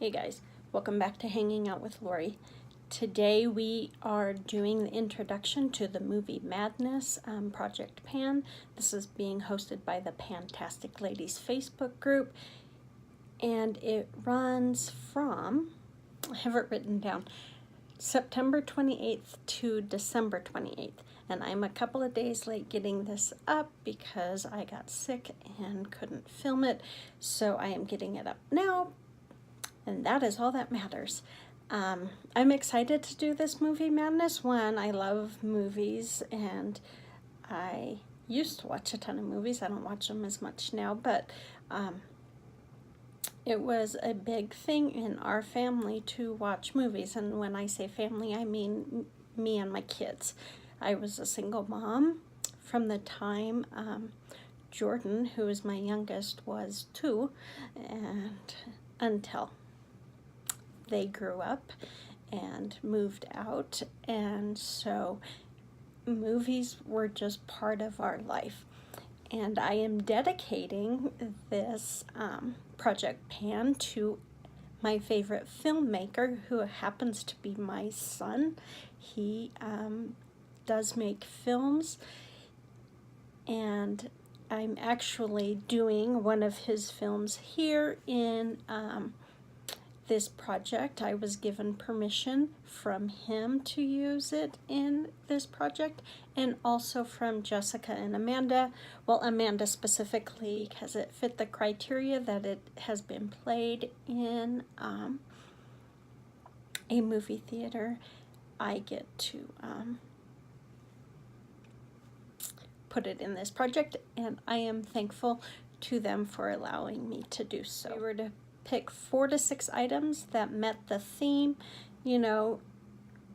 Hey guys, welcome back to Hanging Out with Lori. Today we are doing the introduction to the movie Madness, Project Pan. This is being hosted by the PANtastic Ladies Facebook group, and it runs from, I have it written down, September 28th to December 28th. And I'm a couple of days late getting this up because I got sick and couldn't film it, so I am getting it up now. And that is all that matters. I'm excited to do this movie Madness. One, I love movies, and I used to watch a ton of movies. I don't watch them as much now, but it was a big thing in our family to watch movies. And when I say family, I mean me and my kids. I was a single mom from the time Jordin, who is my youngest, was 2, and until they grew up and moved out, and so movies were just part of our life. And I am dedicating this Project Pan to my favorite filmmaker, who happens to be my son. He does make films, and I'm actually doing one of his films here in this project. I was given permission from him to use it in this project, and also from Jessica and Amanda. Well, Amanda specifically, because it fit the criteria that it has been played in a movie theater. I get to put it in this project, and I am thankful to them for allowing me to do so. We were to pick 4 to 6 items that met the theme, you know,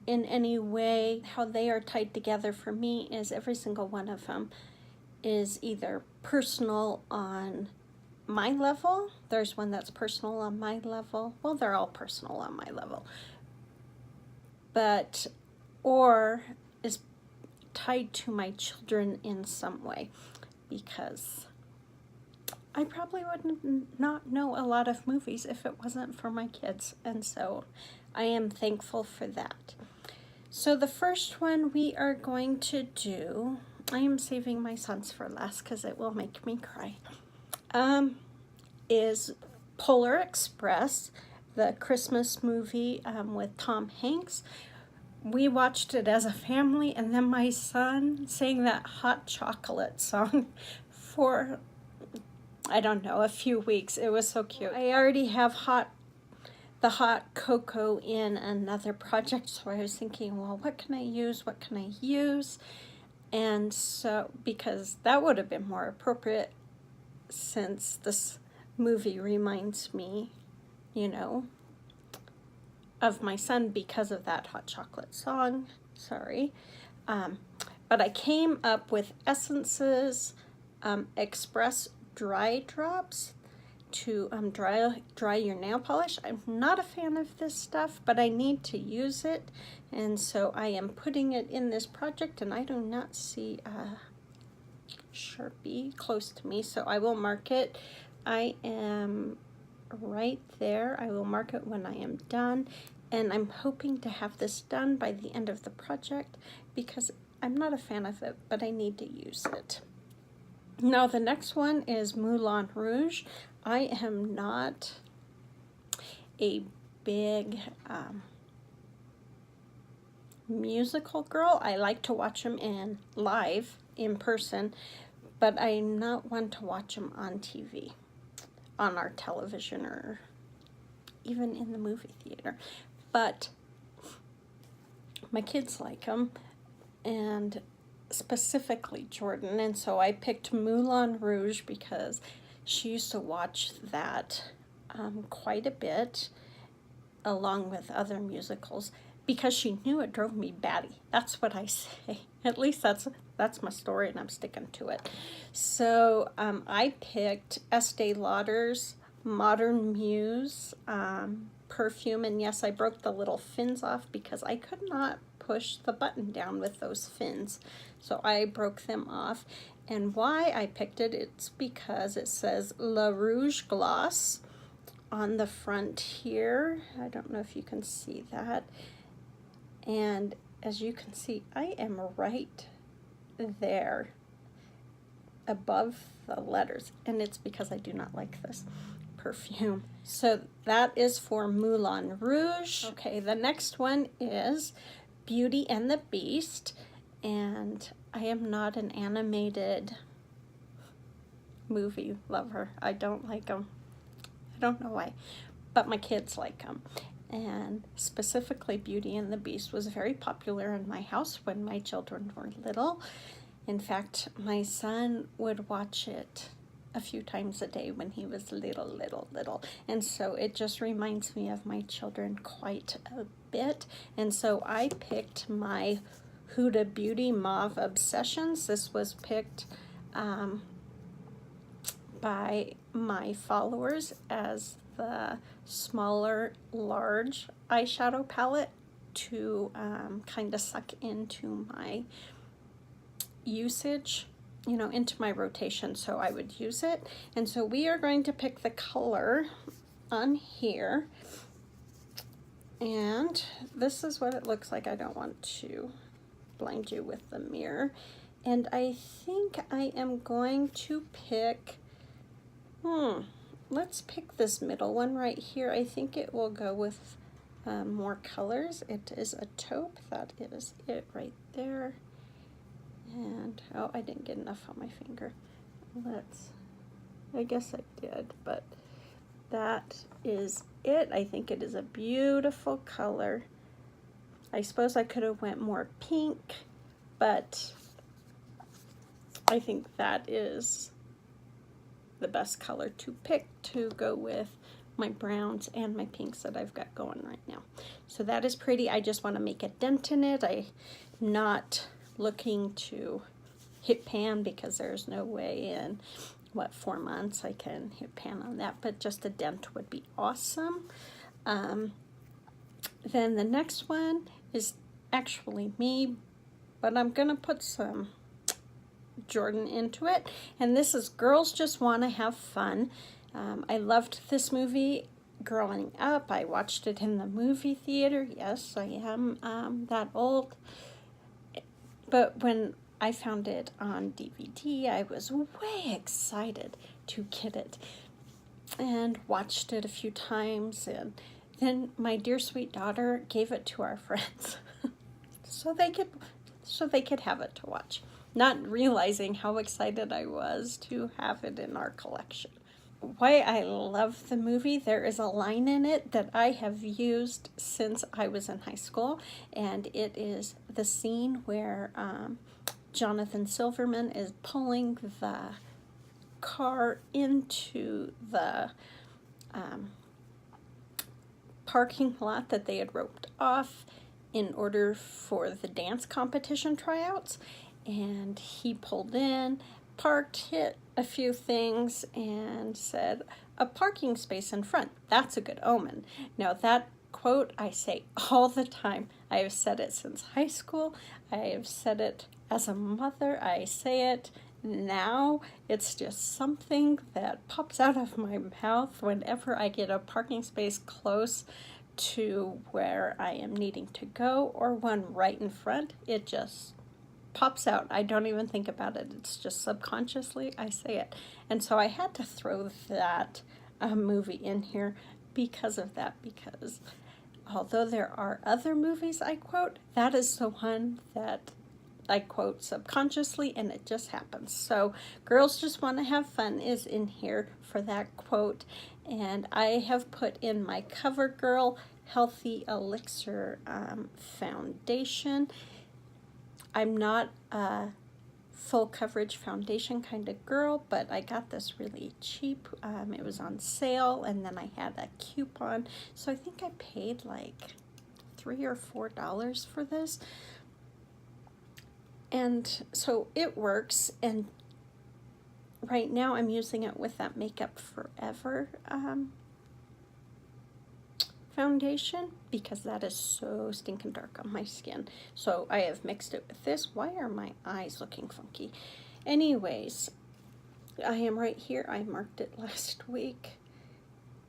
in any way. How they are tied together for me is every single one of them is either personal on my level. There's one that's personal on my level. Well, they're all personal on my level. But, or is tied to my children in some way, because I probably would not know a lot of movies if it wasn't for my kids, and so I am thankful for that. So the first one we are going to do, I am saving my son's for last because it will make me cry, is Polar Express, the Christmas movie with Tom Hanks. We watched it as a family, and then my son sang that Hot Chocolate song for, I don't know, a few weeks. It was so cute. I already have the hot cocoa in another project, so I was thinking, well, what can I use? What can I use? And so, because that would have been more appropriate, since this movie reminds me, you know, of my son because of that Hot Chocolate song. Sorry. But I came up with Essence's Express Dry Drops to dry your nail polish. I'm not a fan of this stuff, but I need to use it, and so I am putting it in this project, and I do not see a Sharpie close to me, so I will mark it. I am right there. I will mark it when I am done, and I'm hoping to have this done by the end of the project because I'm not a fan of it, but I need to use it. Now the next one is Moulin Rouge. I am not a big musical girl. I like to watch them in live, in person, but I'm not one to watch them on TV, on our television, or even in the movie theater. But my kids like them, and specifically Jordin, and so I picked Moulin Rouge because she used to watch that quite a bit, along with other musicals, because she knew it drove me batty. That's what I say. At least that's my story, and I'm sticking to it. So I picked Estee Lauder's Modern Muse perfume, and yes, I broke the little fins off because I could not push the button down with those fins, so I broke them off. And why I picked it, it's because it says La Rouge Gloss on the front here. I don't know if you can see that. And as you can see, I am right there above the letters, and it's because I do not like this perfume. So that is for Moulin Rouge. Okay, the next one is Beauty and the Beast, and I am not an animated movie lover. I don't like them. I don't know why, but my kids like them. And specifically Beauty and the Beast was very popular in my house when my children were little. In fact, my son would watch it a few times a day when he was little. And so it just reminds me of my children quite a bit. And so I picked my Huda Beauty Mauve Obsessions. This was picked by my followers as the smaller, large eyeshadow palette to kind of suck into my usage, you know, into my rotation, so I would use it. And so we are going to pick the color on here, and this is what it looks like. I don't want to blind you with the mirror, and I think I am going to pick, let's pick this middle one right here. I think it will go with more colors. It is a taupe. That is it right there. And, oh, I didn't get enough on my finger. I guess I did, but that is it. I think it is a beautiful color. I suppose I could have went more pink, but I think that is the best color to pick to go with my browns and my pinks that I've got going right now. So that is pretty. I just want to make a dent in it. I'm not looking to hit pan because there's no way in 4 months I can hit pan on that, but just a dent would be awesome. Then the next one is actually me, but I'm gonna put some Jordin into it, and this is Girls Just Want to Have Fun. I loved this movie growing up. I watched it in the movie theater. Yes, I am that old. But when I found it on DVD, I was way excited to get it and watched it a few times. And then my dear sweet daughter gave it to our friends so they could have it to watch, not realizing how excited I was to have it in our collection. Why I love the movie, there is a line in it that I have used since I was in high school, and it is the scene where Jonathan Silverman is pulling the car into the parking lot that they had roped off in order for the dance competition tryouts, and he pulled in, parked, hit a few things, and said, "A parking space in front, that's a good omen." Now that quote I say all the time. I have said it since high school. I have said it as a mother. I say it now. It's just something that pops out of my mouth whenever I get a parking space close to where I am needing to go, or one right in front. It just pops out. I don't even think about it. It's just subconsciously I say it. And so I had to throw that movie in here because of that, because although there are other movies I quote, that is the one that I quote subconsciously, and it just happens. So Girls Just Want to Have Fun is in here for that quote, and I have put in my CoverGirl Healthy Elixir foundation. I'm not a full coverage foundation kind of girl, but I got this really cheap. It was on sale, and then I had a coupon, so I think I paid like $3 or $4 for this. And so it works, and right now I'm using it with that Makeup Forever foundation, because that is so stinking dark on my skin. So I have mixed it with this. Why are my eyes looking funky? Anyways, I am right here. I marked it last week,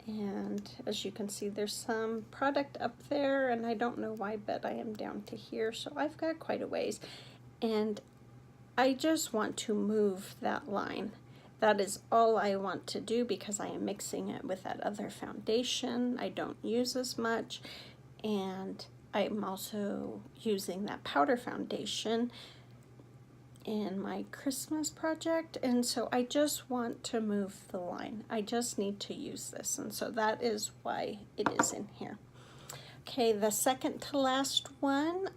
And as you can see, there's some product up there, and I don't know why, but I am down to here, so I've got quite a ways. And I just want to move that line. That is all I want to do because I am mixing it with that other foundation I don't use as much, and I'm also using that powder foundation in my Christmas project, and so I just want to move the line. I just need to use this, and so that is why it is in here. Okay, the second to last one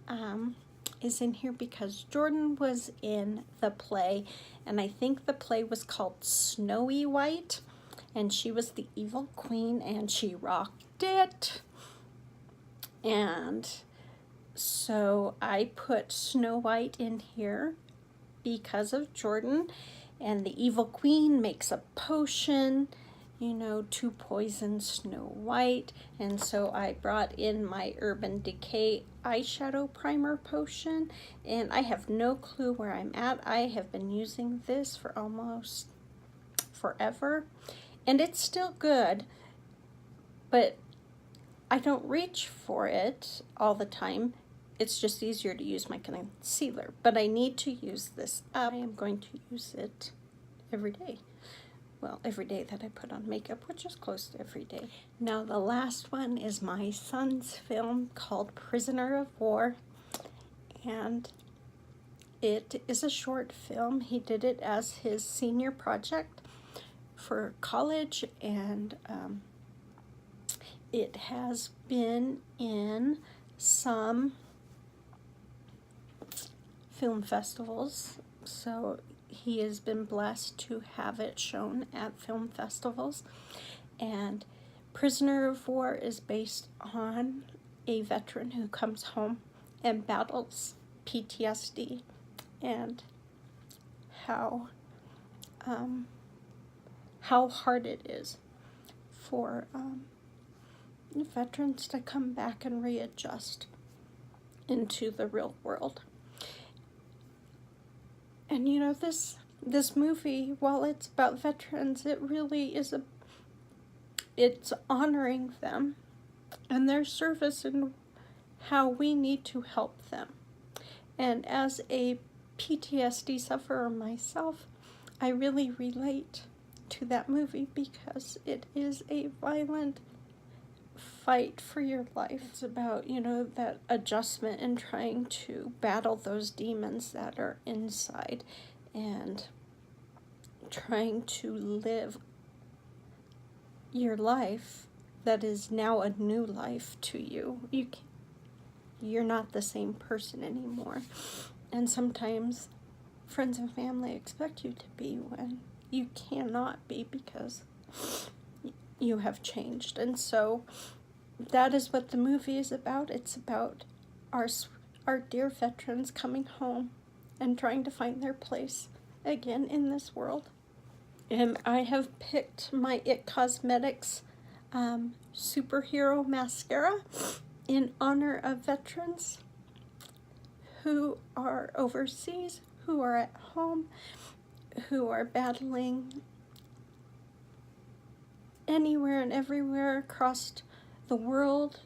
is in here because Jordin was in the play, and I think the play was called Snowy White, and she was the evil queen, and she rocked it. And so I put Snow White in here because of Jordin, and the evil queen makes a potion, you know, to poison Snow White, and so I brought in my Urban Decay eyeshadow primer potion, and I have no clue where I'm at. I have been using this for almost forever, and it's still good, but I don't reach for it all the time. It's just easier to use my concealer, but I need to use this up. I am going to use it every day. Well, every day that I put on makeup, which is close to every day. Now the last one is my son's film called Prisoner of War, and it is a short film. He did it as his senior project for college, and it has been in some film festivals, so he has been blessed to have it shown at film festivals. And Prisoner of War is based on a veteran who comes home and battles PTSD, and how hard it is for veterans to come back and readjust into the real world. And you know, this movie, while it's about veterans, it really is it's honoring them and their service and how we need to help them. And as a PTSD sufferer myself, I really relate to that movie because it is a violent fight for your life. It's about, you know, that adjustment and trying to battle those demons that are inside and trying to live your life that is now a new life to you. You're not the same person anymore. And sometimes friends and family expect you to be when you cannot be because you have changed. And so that is what the movie is about. It's about our dear veterans coming home and trying to find their place again in this world. And I have picked my IT Cosmetics superhero mascara in honor of veterans who are overseas, who are at home, who are battling anywhere and everywhere across the world.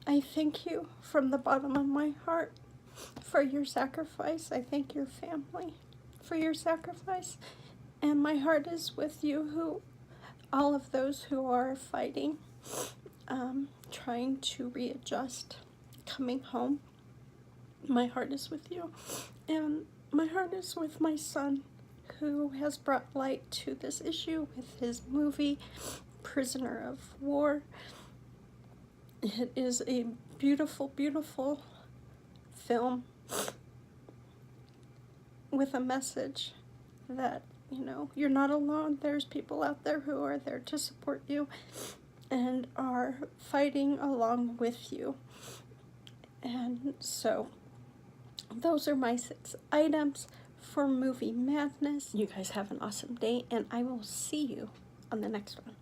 I thank you from the bottom of my heart for your sacrifice. I thank your family for your sacrifice, and my heart is with you, all of those who are fighting, trying to readjust, coming home. My heart is with you, and my heart is with my son, who has brought light to this issue with his movie, Prisoner of War. It is a beautiful, beautiful film with a message that, you know, you're not alone. There's people out there who are there to support you and are fighting along with you. And so those are my 6 items for Movie Madness. You guys have an awesome day, and I will see you on the next one.